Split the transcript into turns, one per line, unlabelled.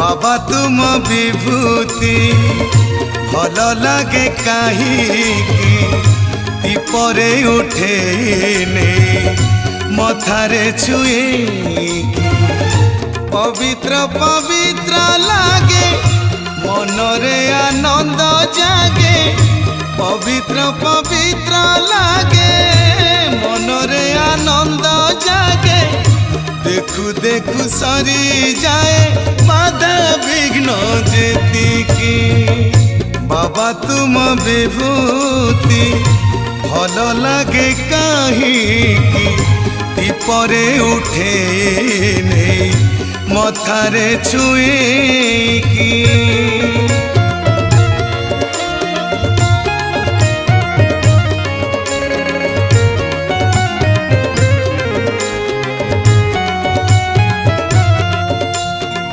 बाबा तुम विभूति भल लगे कहीं दीपरे उठे मथारे छुए पवित्र पवित्र लागे मनरे आनंद जागे पवित्र पवित्र लागे मनरे आनंद जागे देखु देखु सरी जाए बाधा विघ्न जेतिकी बाबा तुम विभूति भल लगे कहीं दीपरे उठे मथारे छुए की